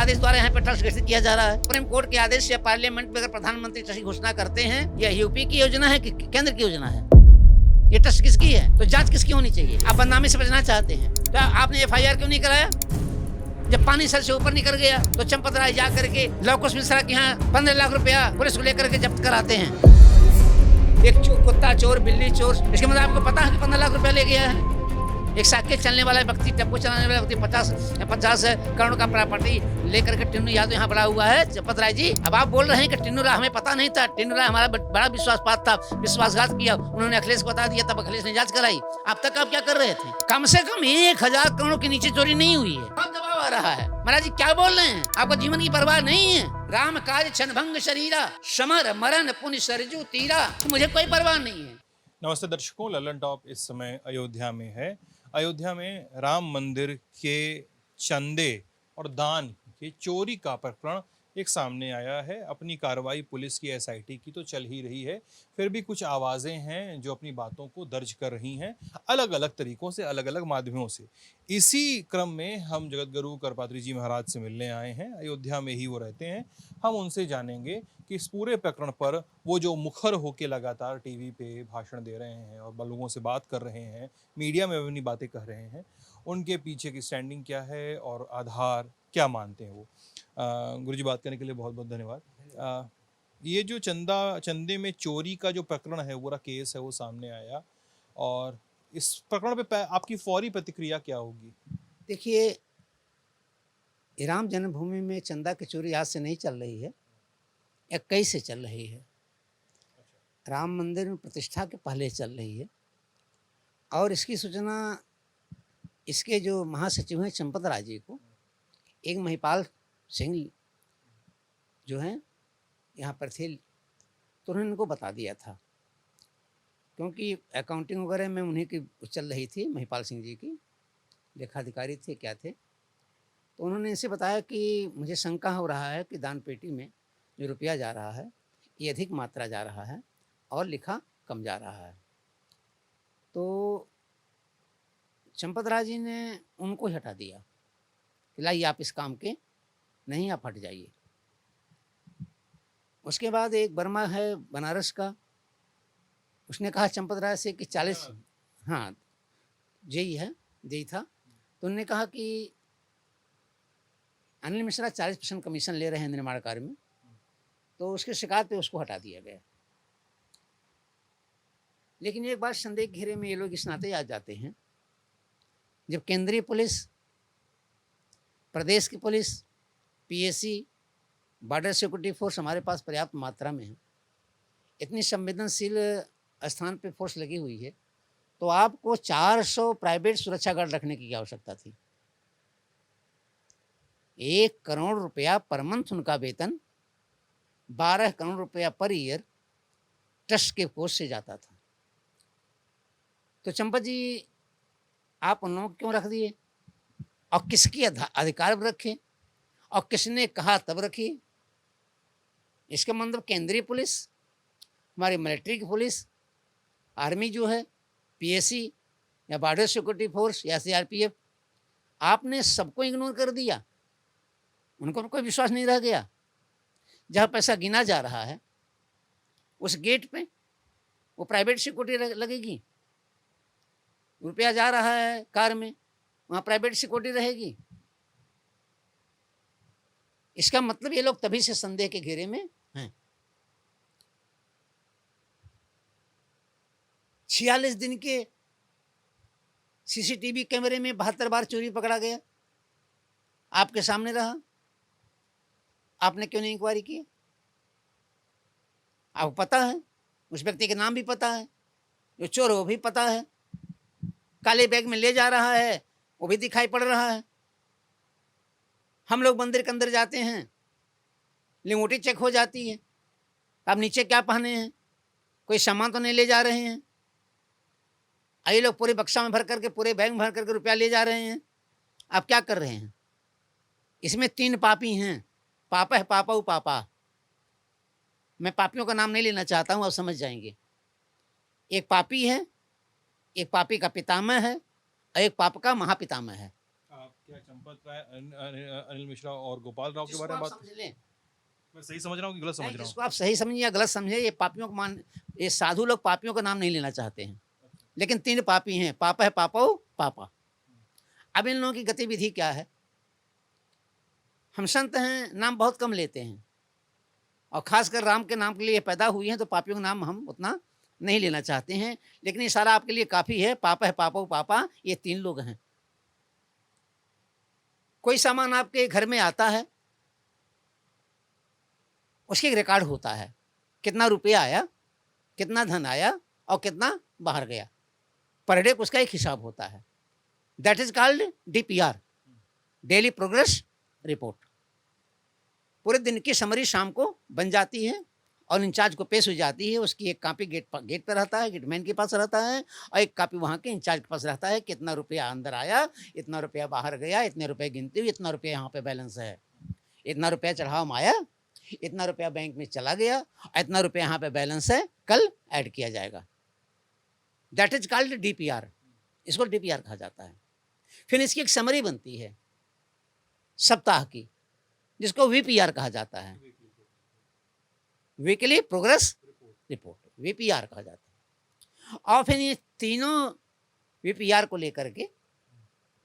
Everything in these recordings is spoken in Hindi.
आदेश द्वारा यहाँ पे ट्रस्ट गठित किया जा रहा है। सुप्रीम कोर्ट के आदेश से पार्लियामेंट में अगर प्रधानमंत्री ट्रस्ट की घोषणा करते हैं, यह यूपी की योजना है कि केंद्र की योजना है? ये ट्रस्ट किसकी है? तो जांच किसकी होनी चाहिए? आप बदनामी से बचना चाहते हैं तो आपने FIR क्यों नहीं कराया? जब पानी सर से ऊपर निकल गया तो चंपत राय जा करके लव कुश मिश्रा के यहाँ 15 लाख रुपया पुलिस को लेकर के जब्त कराते हैं। एक कुत्ता चोर, बिल्ली चोर, इसके मतलब आपको पता है कि 15 लाख रुपया ले गया है। एक साइकिल चलने वाला व्यक्ति, टेम्पो चलाने वाला व्यक्ति 50 करोड़ का प्रॉपर्टी लेकर के टिन्नू यादव यहाँ बड़ा हुआ है। चंपत राय जी, अब आप बोल रहे हैं कि टिन्नू राय हमें पता नहीं था, टिन्नू राय हमारा बड़ा विश्वासपात था, विश्वासघात किया, उन्होंने अखिलेश को बता दिया, तब अखिलेश ने जांच कराई। अब तक आप क्या कर रहे थे? कम से कम 1000 करोड़ के नीचे चोरी नहीं हुई है। अब दबाव आ रहा है। महाराज जी क्या बोल रहे हैं? आपको जीवन की परवाह नहीं है? राम काज क्षणभंग शरीरा, समर मरण पुण्य सरजू तीरा, मुझे कोई परवाह नहीं है। नमस्ते दर्शकों, ललन टॉप इस समय अयोध्या में है। अयोध्या में राम मंदिर के चंदे और दान की चोरी का प्रकरण एक सामने आया है। अपनी कार्रवाई पुलिस की SIT की तो चल ही रही है, फिर भी कुछ आवाज़ें हैं जो अपनी बातों को दर्ज कर रही हैं अलग अलग तरीक़ों से, अलग अलग माध्यमों से। इसी क्रम में हम जगतगुरु करपात्री जी महाराज से मिलने आए हैं। अयोध्या में ही वो रहते हैं। हम उनसे जानेंगे कि इस पूरे प्रकरण पर वो जो मुखर होकर लगातार TV पे भाषण दे रहे हैं और लोगों से बात कर रहे हैं, मीडिया में अपनी बातें कह रहे हैं, उनके पीछे की स्टैंडिंग क्या है और आधार क्या मानते हैं वो। गुरुजी, बात करने के लिए बहुत बहुत धन्यवाद। ये जो चंदे में चोरी का जो प्रकरण है, पूरा केस है, वो सामने आया, और इस प्रकरण पे आपकी फौरी प्रतिक्रिया क्या होगी? देखिए, राम जन्मभूमि में चंदा की चोरी आज से नहीं चल रही है, 21 से चल रही है। राम मंदिर में प्रतिष्ठा के पहले चल रही है, और इसकी सूचना इसके जो महासचिव हैं चंपत राय जी को एक महिपाल सिंह जो हैं यहाँ पर थे, तो उन्होंने इनको बता दिया था, क्योंकि अकाउंटिंग वगैरह में उन्हीं की चल रही थी, महिपाल सिंह जी की लेखाधिकारी थे क्या थे। तो उन्होंने इनसे बताया कि मुझे शंका हो रहा है कि दान पेटी में जो रुपया जा रहा है ये अधिक मात्रा जा रहा है और लिखा कम जा रहा है। तो चंपत राय जी ने उनको ही हटा दिया कि लाइए आप इस काम के नहीं, आप हट जाइए। उसके बाद एक वर्मा है बनारस का, उसने कहा चंपत राय से कि 40, हाँ जेई है, जेई था, तो उन्होंने कहा कि अनिल मिश्रा 40% कमीशन ले रहे हैं निर्माण कार्य में, तो उसकी शिकायत पे उसको हटा दिया गया। लेकिन एक बात संदेह के घेरे में ये लोग इस नाते आ जाते हैं, जब केंद्रीय पुलिस, प्रदेश की police, PSC, border security force हमारे पास पर्याप्त मात्रा में है, इतनी संवेदनशील स्थान पे फोर्स लगी हुई है, तो आपको 400 प्राइवेट सुरक्षा गार्ड रखने की आवश्यकता थी। 1 करोड़ रुपया पर मंथ उनका वेतन, 12 करोड़ रुपया पर ईयर ट्रस्ट के कोष से जाता था। तो चंपत जी, आप उन लोगों को क्यों रख दिए, और किसकी अधिकार रखे, और किसने कहा तब रखी? इसका मतलब केंद्रीय पुलिस, हमारी मिलिट्री की पुलिस, आर्मी जो है, PSC या बॉर्डर सिक्योरिटी फोर्स या CRPF, आपने सबको इग्नोर कर दिया, उनको कोई विश्वास नहीं रह गया। जहाँ पैसा गिना जा रहा है उस गेट पे वो प्राइवेट सिक्योरिटी लगेगी, रुपया जा रहा है कार में, वहाँ प्राइवेट सिक्योरिटी रहेगी। इसका मतलब ये लोग तभी से संदेह के घेरे में हैं। 46 दिन के CCTV कैमरे में 72 बार चोरी पकड़ा गया, आपके सामने रहा, आपने क्यों नहीं इंक्वायरी की? आपको पता है, उस व्यक्ति के नाम भी पता है, जो चोर है वो भी पता है, काले बैग में ले जा रहा है वो भी दिखाई पड़ रहा है। हम लोग मंदिर के अंदर जाते हैं, लिंगोटी चेक हो जाती है, आप नीचे क्या पहने हैं, कोई सामान तो नहीं ले जा रहे हैं। ये लोग पूरे बक्सा में भर करके, पूरे बैग में भर करके रुपया ले जा रहे हैं। आप क्या कर रहे हैं? इसमें 3 पापी हैं, पापा है, पापा पापा। मैं पापियों का नाम नहीं लेना चाहता हूँ, आप समझ जाएंगे। एक पापी है, एक पापी का पितामह है, और एक पाप का महापितामह है। क्या चंपत राय, अनिल मिश्रा और गोपाल राव के बारे में बात? समझ लें, मैं सही समझ रहा हूँ कि गलत समझ रहा हूँ? जिसको आप सही समझिए या गलत समझे, ये पापियों को ये साधु लोग पापियों का नाम नहीं लेना चाहते हैं, लेकिन 3 पापी हैं, पापा है पापा पापा। अब इन लोगों की गतिविधि क्या है? हम संत हैं, नाम बहुत कम लेते हैं, और खासकर राम के नाम के लिए पैदा हुई हैं, तो पापियों का नाम हम उतना नहीं लेना चाहते हैं, लेकिन ये सारा आपके लिए काफ़ी है। पापा है पापा, ये 3 लोग हैं। कोई सामान आपके घर में आता है, उसके एक रिकॉर्ड होता है, कितना रुपया आया, कितना धन आया और कितना बाहर गया, पर डे उसका एक हिसाब होता है। That is called DPR, daily progress report. पूरे दिन की समरी शाम को बन जाती है और इंचार्ज को पेश हो जाती है। उसकी एक कॉपी गेट पर रहता है, गेटमैन के पास रहता है, और एक कॉपी वहाँ के इंचार्ज के पास रहता है। कितना रुपया अंदर आया, इतना रुपया बाहर गया, इतने रुपये गिनती हुई, इतना रुपया यहाँ पे बैलेंस है, इतना रुपया चढ़ाव में आया, इतना रुपया बैंक में चला गया, इतना रुपया यहाँ पे बैलेंस है, कल ऐड किया जाएगा। दैट इज कॉल्ड DPR, इसको DPR कहा जाता है। फिर इसकी एक समरी बनती है सप्ताह की, जिसको VPR कहा जाता है, वीकली प्रोग्रेस रिपोर्ट, VPR कहा जाता है। और फिर ये तीनों VPR को लेकर के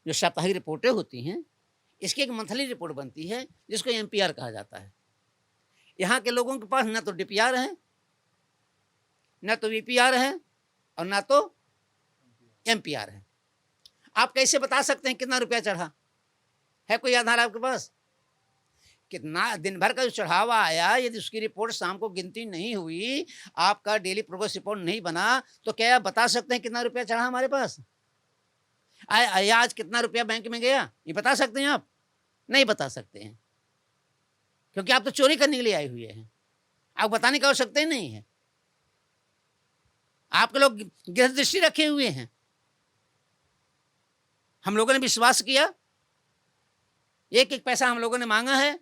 जो साप्ताहिक रिपोर्टें होती हैं, इसकी एक मंथली रिपोर्ट बनती है, जिसको MPR कहा जाता है। यहाँ के लोगों के पास न तो DPR है, न तो VPR है, और ना तो MPR है। आप कैसे बता सकते हैं कितना रुपया चढ़ा? है कोई आधार आपके पास? कितना दिन भर का जो चढ़ावा आया, यदि उसकी रिपोर्ट शाम को गिनती नहीं हुई, आपका डेली प्रोग्रेस रिपोर्ट नहीं बना, तो क्या आप बता सकते हैं कितना रुपया चढ़ा हमारे पास? आज कितना रुपया बैंक में गया, ये बता सकते हैं आप? नहीं बता सकते हैं, क्योंकि आप तो चोरी करने के लिए आए हुए हैं, आप बताने की आवश्यकता ही नहीं है। आपके लोग गृह दृष्टि रखे हुए हैं। हम लोगों ने विश्वास किया, एक एक पैसा हम लोगों ने मांगा है,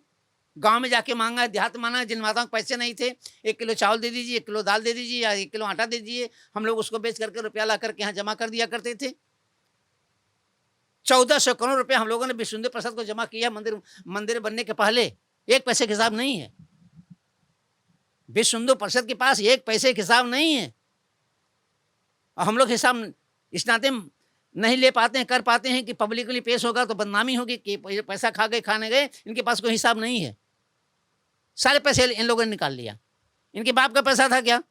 गांव में जाके मांगा है, देहात में मांगा है। जिन माताओं के पैसे नहीं थे, 1 किलो चावल दे दीजिए, 1 किलो दाल दे दीजिए, या 1 किलो आटा दे दीजिए, हम लोग उसको बेच करके रुपया ला करके यहाँ जमा कर दिया करते थे। 1400 करोड़ रुपया हम लोगों ने विश्वसुंदर प्रसाद को जमा किया मंदिर बनने के पहले। 1 पैसे के हिसाब नहीं है, विश्वसुंदर परिषद के पास 1 पैसे के हिसाब नहीं है, और हम लोग हिसाब इस नाते नहीं ले पाते हैं, कर पाते हैं कि पब्लिकली पेश होगा तो बदनामी होगी कि पैसा खा गए, खाने गए। इनके पास कोई हिसाब नहीं है, सारे पैसे इन लोगों ने निकाल लिया। इनके बाप का पैसा था क्या?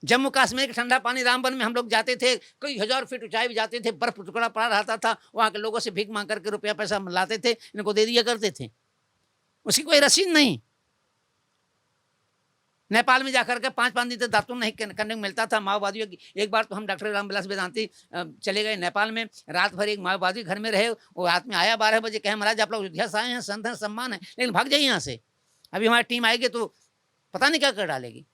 जम्मू कश्मीर के ठंडा पानी रामबन में हम लोग जाते थे, कई 1000 फीट ऊंचाई भी जाते थे, बर्फ टुकड़ा पड़ा रहता था, वहाँ के लोगों से भीख मांग करके रुपया पैसा लाते थे, इनको दे दिया करते थे, उसकी कोई रसीद नहीं। नेपाल में जाकर के 5-5 दिन तक दातुन नहीं करने को मिलता था माओवादियों की। एक बार तो हम डॉक्टर रामविलास वेदांती चले गए नेपाल में, रात भर एक माओवादी घर में रहे। वो रात में आया 12 बजे, कहे महाराज आप लोग अयोध्या से आए हैं, संत हैं, सम्मान है, लेकिन भाग जाइए यहाँ से, अभी हमारी टीम आएगी तो पता नहीं क्या कर डालेगी।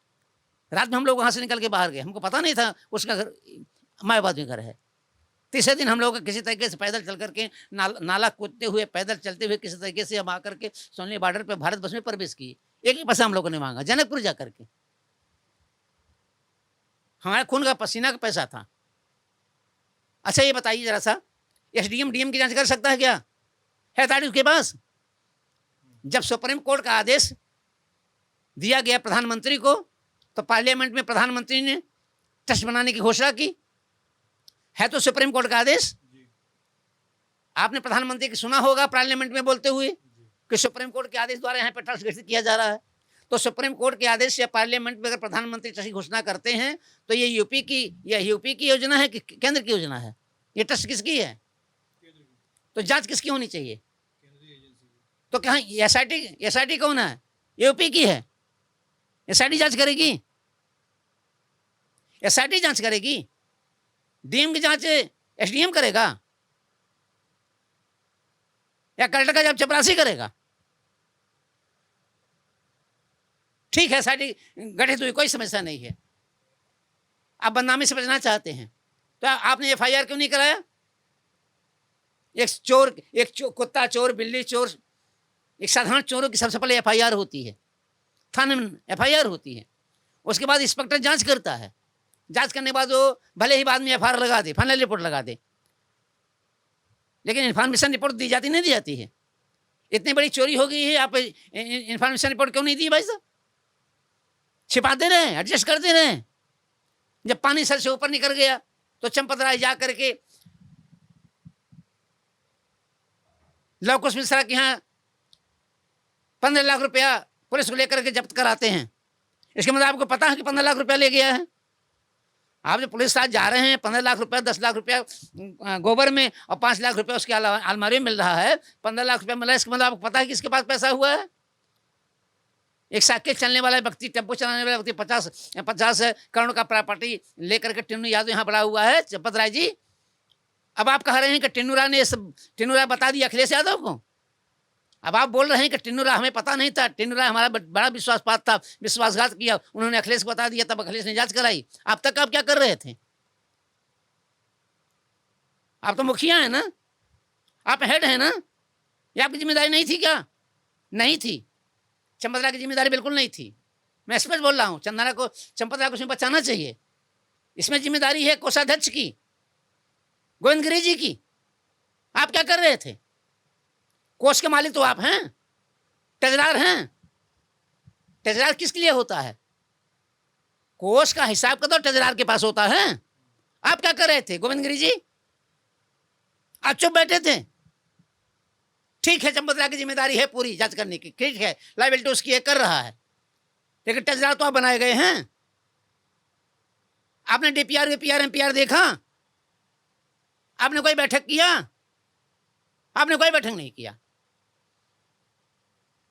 रात में हम लोग वहाँ से निकल के बाहर गए, हमको पता नहीं था उसका घर माओवादी घर है। तीसरे दिन हम लोग किसी तरीके से पैदल चल करके नाला कूदते हुए, पैदल चलते हुए किसी तरीके से हम आकर के सोनी बॉर्डर पे भारत बस में प्रवेश किए। 1 ही पैसा हम लोगों ने मांगा, जनकपुर जाकर के, हमारे खून का पसीना का पैसा था। अच्छा ये बताइए जरा सा, SDM DM की जांच कर सकता है क्या? है अथॉरिटी उसके पास? जब सुप्रीम कोर्ट का आदेश दिया गया प्रधानमंत्री को, तो पार्लियामेंट में प्रधानमंत्री ने ट्रस्ट बनाने की घोषणा की, है तो सुप्रीम कोर्ट का आदेश। आपने प्रधानमंत्री की सुना होगा पार्लियामेंट में बोलते हुए कि सुप्रीम कोर्ट के आदेश द्वारा यहाँ पे ट्रस्ट गठित किया जा रहा है। तो सुप्रीम कोर्ट के आदेश या पार्लियामेंट में अगर प्रधानमंत्री ट्रस्ट की घोषणा करते हैं, तो ये यूपी की योजना है कि केंद्र की योजना है? ये ट्रस्ट किसकी है? तो जांच किसकी होनी चाहिए? तो कहाँ SIT कौन है? यूपी की है, SIT जांच करेगी, SIT जांच करेगी, DM की जांच SDM करेगा, या कलेक्टर का जब चपरासी करेगा? ठीक है, SIT गठित हुई, कोई समस्या नहीं है। आप बदनामी से बचना चाहते हैं तो आपने FIR क्यों नहीं कराया? एक कुत्ता चोर, बिल्ली चोर, एक साधारण चोरों की सबसे पहले FIR होती है, थाने में FIR होती है, उसके बाद इंस्पेक्टर जांच करता है, जांच करने के बाद वो भले ही बाद में FIR लगा दे, फाइनल रिपोर्ट लगा दे, लेकिन इन्फॉर्मेशन रिपोर्ट दी जाती नहीं दी जाती है। इतनी बड़ी चोरी हो गई है, आप इन्फॉर्मेशन रिपोर्ट क्यों नहीं दी भाई साहब? छिपाते रहे, एडजस्ट करते रहे। जब पानी सर से ऊपर निकल गया तो चंपत राय जा करके लव कुश मिश्रा के यहाँ 15 लाख रुपया पुलिस को लेकर के जब्त कराते हैं। इसके मतलब आपको पता है कि 15 लाख रुपया ले गया है। आप जो पुलिस साथ जा रहे हैं, 15 लाख रुपया, 10 लाख रुपया गोबर में और 5 लाख रुपया उसके अलमारी में मिल रहा है, 15 लाख रुपया मिला है। इसका मतलब आपको पता है कि इसके पास पैसा हुआ है। एक साइकिल चलने वाला व्यक्ति, टेम्पो चलाने वाला व्यक्ति 50 करोड़ का प्रॉपर्टी लेकर के टिन्नू यादव यहाँ बड़ा हुआ है। चंपत राय जी, अब आप कह रहे हैं कि टिन्नू राय बता दिया अखिलेश यादव को। अब आप बोल रहे हैं कि टिन्नू राय हमें पता नहीं था, टिन्नू राय हमारा बड़ा विश्वासपात था, विश्वासघात किया, उन्होंने अखिलेश को बता दिया, तब अखिलेश ने जांच कराई। अब तक आप क्या कर रहे थे? आप तो मुखिया है ना, आप हेड है ना, ये आपकी जिम्मेदारी नहीं थी क्या? नहीं थी। चंपत राय की जिम्मेदारी बिल्कुल नहीं थी। मैं स्पष्ट बोल रहा हूँ, चंपत राय को इसमें बचाना चाहिए। इसमें जिम्मेदारी है कोषाध्यक्ष की, गोविंद गिरी जी की। आप क्या कर रहे थे? कोष के मालिक तो आप हैं, ठेकेदार हैं। ठेकेदार किसके लिए होता है? कोष का हिसाब का तो ठेकेदार के पास होता है। आप क्या कर रहे थे गोविंद गिरी जी? आप चुप बैठे थे। ठीक है, चंपत राय की जिम्मेदारी है पूरी जांच करने की, ठीक है, लाइबिलिटी उसकी है, कर रहा है, लेकिन ठेकेदार तो आप बनाए गए हैं। आपने डीपीआर, वीपीआर, एमपीआर देखा? आपने कोई बैठक किया? आपने कोई बैठक नहीं किया।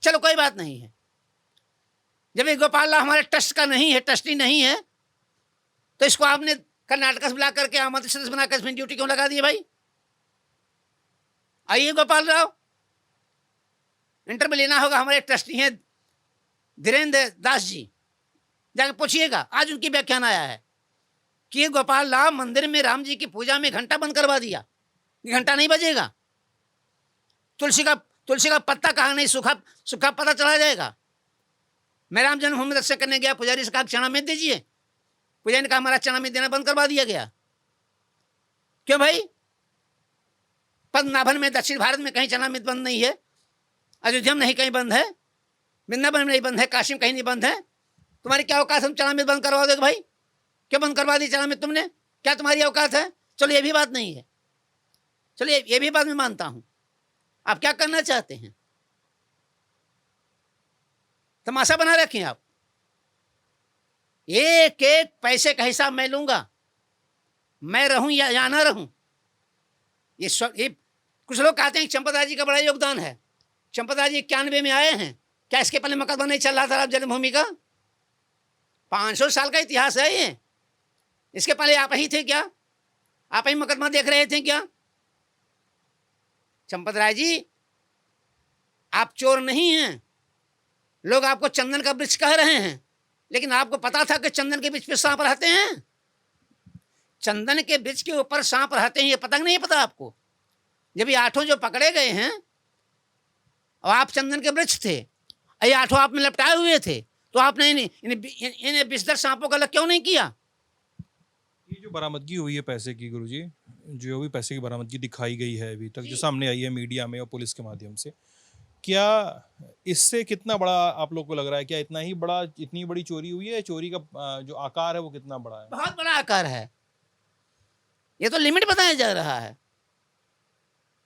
चलो कोई बात नहीं है। जब ये गोपाल राव हमारे ट्रस्ट का नहीं है, ट्रस्टी नहीं है, तो इसको आपने कर्नाटक से बुला करके आमंत्रित सदस्य बनाकर इसमें ड्यूटी क्यों लगा दी भाई? आइए गोपाल राव, इंटरव्यू लेना होगा। हमारे ट्रस्टी हैं धीरेन्द्र दास जी, जाकर पूछिएगा। आज उनकी व्याख्यान आया है कि गोपाल राव मंदिर में राम जी की पूजा में घंटा बंद करवा दिया, घंटा नहीं बजेगा। तुलसी का पत्ता कहाँ नहीं, सूखा पत्ता चला जाएगा। मैं राम जन्मभूमि दर्शन करने गया, पुजारी से कहा चरणामृत दीजिए, पुजारी ने कहा हमारा चरणामृत देना बंद करवा दिया गया। क्यों भाई? पद्मनाभन में, दक्षिण भारत में कहीं चरणामृत बंद नहीं है, अयोध्या में नहीं कहीं बंद है, वृंदावन में नहीं बंद है, काशी में कहीं नहीं बंद है। तुम्हारी क्या औकात हम चरणामृत बंद करवा दोगे भाई? क्यों बंद करवा दी चरणामृत तुमने? क्या तुम्हारी औकात है? चलो ये भी बात नहीं है, चलो ये भी बात मैं मानता हूं। आप क्या करना चाहते हैं? तमाशा बना रखें आप। एक एक पैसे का हिसाब मैं लूंगा, मैं रहूं या ना रहूं। ये कुछ लोग कहते हैं चंपत राय जी का बड़ा योगदान है। चंपत राय जी 91 में आए हैं, क्या इसके पहले मुकदमा नहीं चल रहा था राम जन्मभूमि का? 500 साल का इतिहास है ये। इसके पहले आप ही थे क्या? आप ही मुकदमा देख रहे थे क्या? चंपत राय जी, आप चोर नहीं हैं। लोग आपको चंदन का वृक्ष कह रहे हैं, लेकिन आपको पता था कि चंदन के वृक्ष पे सांप रहते हैं? चंदन के वृक्ष के ऊपर सांप रहते हैं, ये पता नहीं पता आपको? जब ये 8 जो पकड़े गए हैं और आप चंदन के वृक्ष थे, ये 8 आप में लपटाए हुए थे, तो आपने इन्हें विषधर सांपों का अलग क्यों नहीं किया? ये जो बरामदगी हुई है पैसे की, गुरुजी, जो भी पैसे की बरामदगी दिखाई गई है अभी तक, जो सामने आई है मीडिया में और पुलिस के माध्यम से, क्या इससे कितना बड़ा आप लोग को लग रहा है? क्या इतनी बड़ी चोरी हुई है? चोरी का जो आकार है वो कितना बड़ा है? बहुत बड़ा आकार है। ये तो लिमिट बताया जा रहा है।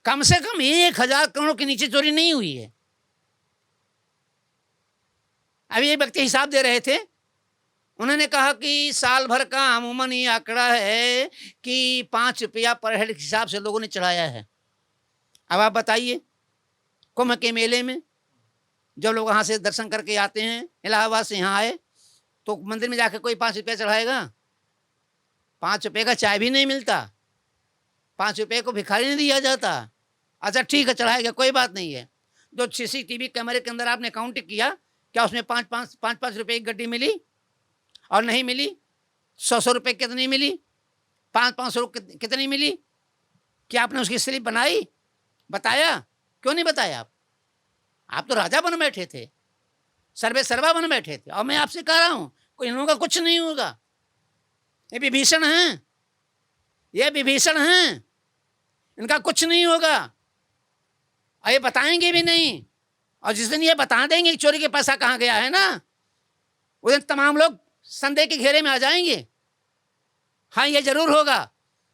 कम से कम 1000 करोड़ के नीचे चोरी नहीं हुई है। अभी ये व्यक्ति हिसाब दे रहे थे, उन्होंने कहा कि साल भर का अमूमन ये आंकड़ा है कि 5 रुपया पर हेड के हिसाब से लोगों ने चढ़ाया है। अब आप बताइए, कुंभ के मेले में जब लोग वहाँ से दर्शन करके आते हैं, इलाहाबाद से यहाँ आए, तो मंदिर में जाकर कोई 5 रुपया चढ़ाएगा? 5 रुपये का चाय भी नहीं मिलता, 5 रुपये को भिखारी नहीं दिया जाता। अच्छा ठीक है, चढ़ाएगा, कोई बात नहीं है। जो CCTV कैमरे के अंदर आपने काउंट किया, क्या उसमें 5 रुपये की गड्डी मिली? और नहीं मिली? 100 रुपये कितनी मिली? 500 कितनी मिली? क्या आपने उसकी स्लिप बनाई? बताया? क्यों नहीं बताया? आप तो राजा बन बैठे थे, सर्वे सर्वा बन बैठे थे। और मैं आपसे कह रहा हूं, कोई इन लोगों का कुछ नहीं होगा। ये विभीषण हैं, ये विभीषण हैं। इनका कुछ नहीं होगा और ये बताएंगे भी नहीं। और जिस दिन ये बता देंगे कि चोरी के पैसा कहाँ गया है ना, उस दिन तमाम लोग संदेह के घेरे में आ जाएंगे। हाँ, ये जरूर होगा,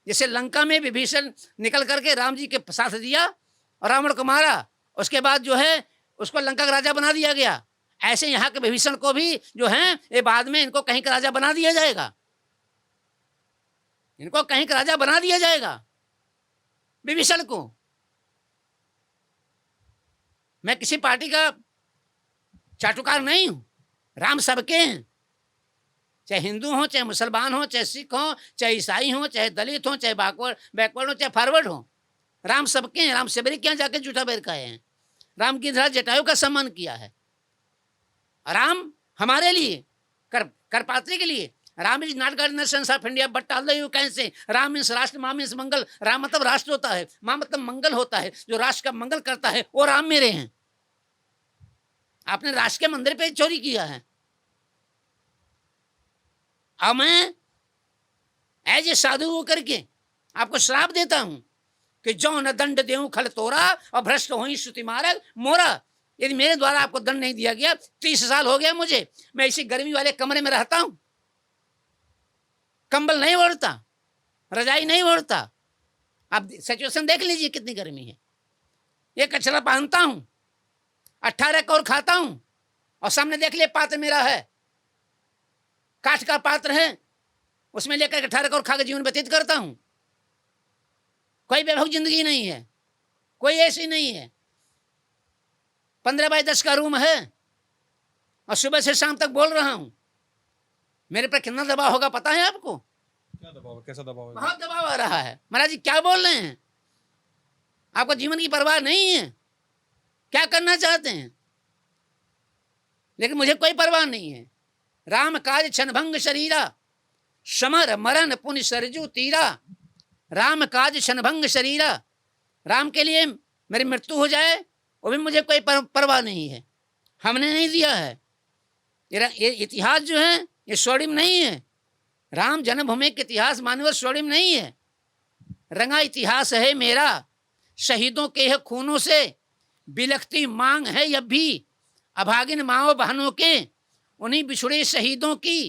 जैसे लंका में विभीषण निकल करके राम जी के साथ दिया और रावण को मारा, उसके बाद जो है उसको लंका का राजा बना दिया गया, ऐसे यहाँ के विभीषण को भी जो है ये बाद में इनको कहीं का राजा बना दिया जाएगा, इनको कहीं का राजा बना दिया जाएगा विभीषण को। मैं किसी पार्टी का चाटुकार नहीं हूं, राम सबके हैं, चाहे हिंदू हो, चाहे मुसलमान हो, चाहे सिख हो, चाहे ईसाई हो, चाहे दलित हो, चाहे बैकवर्ड हो, चाहे फॉरवर्ड हो, राम सबके हैं। राम सबरी क्या जाके जूठा बैर खाए हैं, राम की तरह जटायु का सम्मान किया है। राम हमारे लिए कर पात्र के लिए, Ram is not God in the sense of India but all the you can say Ram means राष्ट्र, माँ मीन्स मंगल। राम मतलब राष्ट्र होता है, माँ मतलब मंगल होता है, जो राष्ट्र का मंगल करता है वो राम मेरे हैं। आपने राष्ट्र के मंदिर पे चोरी किया है, अब मैं एज ए साधु होकर के आपको श्राप देता हूं कि जो न दंड देऊं खल तोरा और भ्रष्ट हो श्रुति मार्ग मोरा। यदि मेरे द्वारा आपको दंड नहीं दिया गया, 30 साल हो गया मुझे, मैं इसी गर्मी वाले कमरे में रहता हूं, कंबल नहीं ओढ़ता, रजाई नहीं ओढ़ता। आप सिचुएशन देख लीजिए कितनी गर्मी है। ये कचरा पहनता हूं, 18 कौर खाता हूं, और सामने देख लिए पात्र मेरा है, काठ का पात्र है, उसमें लेकर 18 कौर खा के जीवन व्यतीत करता हूं। कोई वैभव जिंदगी नहीं है, कोई ऐसी नहीं है। 15 बाय 10 का रूम है और सुबह से शाम तक बोल रहा हूं। मेरे पर कितना दबाव होगा पता है आपको? क्या दबाव, कैसा दबाव है? बहुत दबाव आ रहा है। महाराज जी क्या बोल रहे हैं? आपको जीवन की परवाह नहीं है, क्या करना चाहते हैं? लेकिन मुझे कोई परवाह नहीं है। राम काज क्षणभंग शरीरा, समर मरण पुण्य सरजू तीरा। राम काज क्षणभंग शरीरा, राम के लिए मेरी मृत्यु हो जाए वो भी मुझे कोई परवाह नहीं है। हमने नहीं दिया है। ये इतिहास जो है ये स्वर्णिम नहीं है। राम जन्मभूमि के इतिहास मानव स्वर्णिम नहीं है, रंगा इतिहास है मेरा। शहीदों के है खूनों से बिलखती मांग है अब भी, अभागिन माओ बहनों के उन्हीं बिछुड़े शहीदों की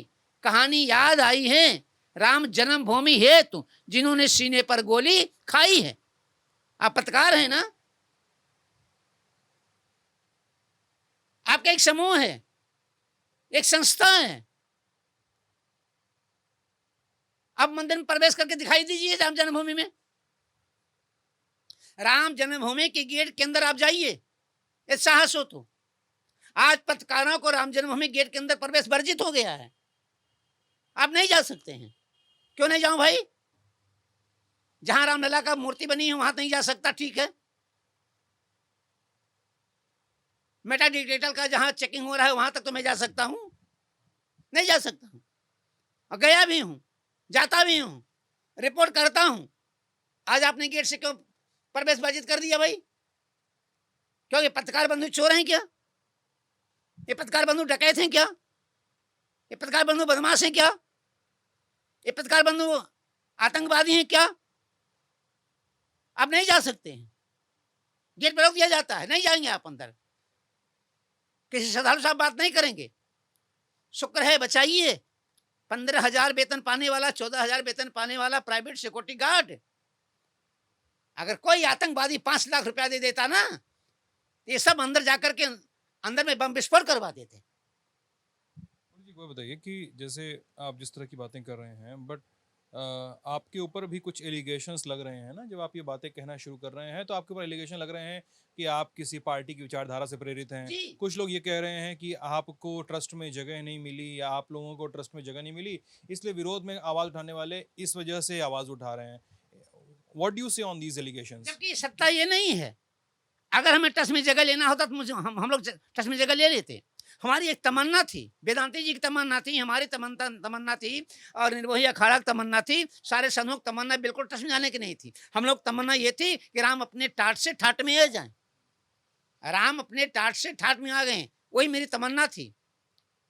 कहानी याद आई है। राम जन्मभूमि हेतु जिन्होंने सीने पर गोली खाई है। आप पत्रकार हैं ना, आपका एक समूह है, एक संस्था है। अब मंदिर में प्रवेश करके दिखाई दीजिए राम जन्मभूमि में। राम जन्मभूमि के गेट के अंदर आप जाइए, ये साहस हो तो। आज पत्रकारों को राम जन्मभूमि गेट के अंदर प्रवेश वर्जित हो गया है, आप नहीं जा सकते हैं। क्यों नहीं जाऊं भाई? जहां रामलला का मूर्ति बनी है वहां नहीं जा सकता, ठीक है। मेटा डिटेल का जहां चेकिंग हो रहा है वहां तक तो मैं जा सकता हूं? नहीं जा सकता हूं। और गया भी हूं, जाता भी हूं, रिपोर्ट करता हूं। आज आपने गेट से क्यों प्रवेश वर्जित कर दिया भाई? क्यों ये पत्रकार बंधु चोर हैं क्या? ये पत्रकार बंधु डकैत हैं क्या? ये पत्रकार बंधु बदमाश हैं क्या? ये पत्रकार बंधु आतंकवादी हैं क्या? आप नहीं जा सकते हैं, गेट पर रोक दिया जाता है, नहीं जाएंगे आप अंदर। किसी श्रद्धालु साहब बात नहीं करेंगे। शुक्र है बचाइए, 15,000 वेतन पाने वाला, 14,000 वेतन पाने वाला प्राइवेट सिक्योरिटी गार्ड, अगर कोई आतंकवादी 5 लाख रुपया दे देता ना, ये सब अंदर जाकर के अंदर में बम विस्फोट करवा देते। कोई बताइए कि जैसे आप जिस तरह की बातें कर रहे हैं, बट आपके ऊपर भी कुछ एलिगेशंस लग रहे हैं ना। जब आप ये बातें कहना शुरू कर रहे हैं तो आपके ऊपर एलिगेशन लग रहे हैं कि आप किसी पार्टी की विचारधारा से प्रेरित हैं। कुछ लोग ये कह रहे हैं कि आपको ट्रस्ट में जगह नहीं मिली या आप लोगों को ट्रस्ट में जगह नहीं मिली, इसलिए विरोध में आवाज उठाने वाले इस वजह से आवाज उठा रहे हैं। व्हाट डू यू से ऑन दीज एलिगेशंस? जबकि सत्ता ये नहीं है। अगर हमें ट्रस्ट में जगह लेना होता तो मुझे हम लोग ट्रस्ट में जगह ले लेते। हमारी एक तमन्ना थी, वेदांती जी की तमन्ना थी, हमारी तमन्ना थी, और निर्मोही अखाड़ा की तमन्ना थी। सारे संघों की तमन्ना बिल्कुल ट्रस्ट में जाने की नहीं थी। हम लोग तमन्ना ये थी कि राम अपने टाट से ठाट में आ जाएं, राम अपने टाट से ठाट में आ गए, वही मेरी तमन्ना थी।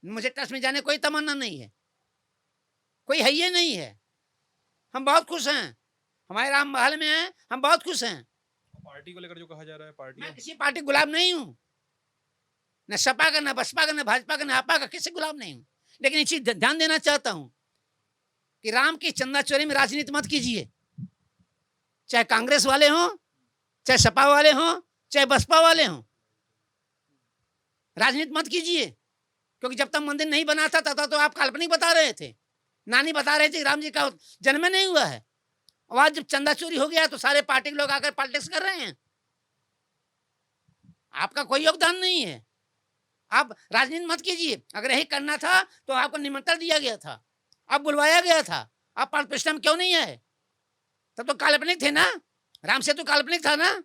मुझे ट्रस्ट में जाने कोई तमन्ना नहीं है, कोई है ये नहीं है। हम बहुत खुश हैं, हमारे राम महल में है, हम बहुत खुश हैं। पार्टी को लेकर जो कहा जा रहा है, पार्टी मैं किसी पार्टी गुलाम नहीं हूँ, न सपा का, न बसपा का, न भाजपा का, न आपा का, किसी गुलाम नहीं हूँ। लेकिन इस चीज ध्यान देना चाहता हूँ कि राम की चंदा चोरी में राजनीति मत कीजिए। चाहे कांग्रेस वाले हों, चाहे सपा वाले हों, चाहे बसपा वाले हों, राजनीति मत कीजिए। क्योंकि जब तक मंदिर नहीं बना था तब तो आप काल्पनिक बता रहे थे, नानी बता रहे थे राम जी का जन्म नहीं हुआ है। और आज जब चंदा चोरी हो गया तो सारे पार्टी के लोग आकर पॉलिटिक्स कर रहे हैं। आपका कोई योगदान नहीं है, आप राजनीति मत कीजिए। अगर यही करना था तो आपको निमंत्रण दिया गया था, आप बुलवाया गया था, आप प्रतिष्ठा में क्यों नहीं आए? तब तो काल्पनिक थे ना, राम से तो काल्पनिक था ना।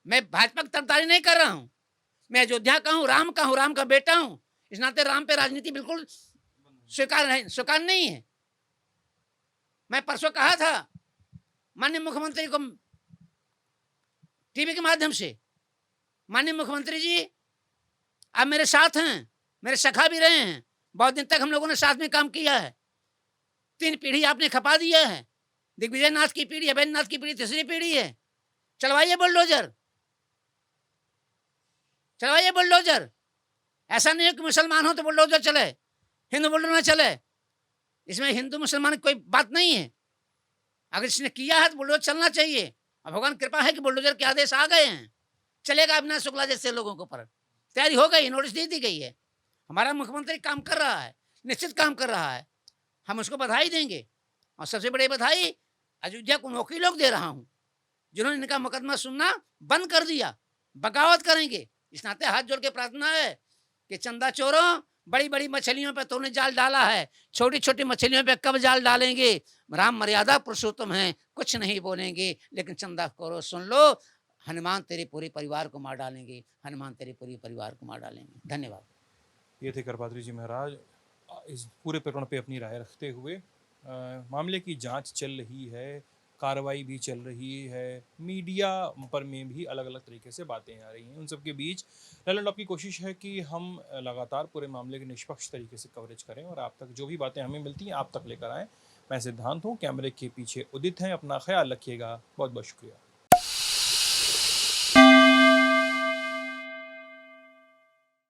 मैं भाजपा की तरफदारी नहीं कर रहा हूं, मैं अयोध्या का हूं, राम का हूं, राम का बेटा हूं। इस नाते राम पे राजनीति बिल्कुल स्वीकार नहीं है। मैं परसों कहा था माननीय मुख्यमंत्री को टीवी के माध्यम से, माननीय मुख्यमंत्री जी आप मेरे साथ हैं, मेरे सखा भी रहे हैं, बहुत दिन तक हम लोगों ने साथ में काम किया है। 3 पीढ़ी आपने खपा दिया है, दिग्विजय नाथ की पीढ़ी, अभय नाथ की पीढ़ी, तीसरी पीढ़ी है। चलवाइए बुलडोजर, चलवाइए बुलडोजर। ऐसा नहीं है कि मुसलमान हो तो बुलडोजर चले, हिंदू बुलडोजर ना चले। इसमें हिंदू मुसलमान की कोई बात नहीं है। अगर इसने किया है तो बुलडोजर चलना चाहिए। और भगवान कृपा है कि बुलडोजर के आदेश आ गए हैं, चलेगा अविनाश शुक्ला जैसे लोगों के ऊपर। तैयारी हो गई, नोटिस दे दी गई है। हमारा मुख्यमंत्री काम कर रहा है, निश्चित काम कर रहा है, हम उसको बधाई देंगे। और सबसे बड़ी बधाई अयोध्या को वकीलों को दे रहा हूँ, जिन्होंने इनका मुकदमा सुनना बंद कर दिया, बगावत करेंगे। इस नाते हाथ जोड़ के प्रार्थना है कि चंदा चोरों, बड़ी बड़ी मछलियों पे तूने जाल डाला है, छोटी छोटी मछलियों पे कब जाल डालेंगे? राम मर्यादा पुरुषोत्तम है, कुछ नहीं बोलेंगे, लेकिन चंदा खोरो सुन लो, हनुमान तेरे पूरे परिवार को मार डालेंगे, हनुमान तेरे पूरे परिवार को मार डालेंगे। धन्यवाद। ये थे करपात्री जी महाराज इस पूरे प्रकरण पे अपनी राय रखते हुए। मामले की जांच चल रही है, कार्रवाई भी चल रही है, मीडिया पर में भी अलग अलग तरीके से बातें आ रही हैं। उन सब के बीच ललन टॉप की कोशिश है कि हम लगातार पूरे मामले की निष्पक्ष तरीके से कवरेज करें और आप तक जो भी बातें हमें मिलती हैं आप तक लेकर आएँ। मैं सिद्धांत हूँ, कैमरे के पीछे उदित हैं। अपना ख्याल रखिएगा। बहुत बहुत शुक्रिया।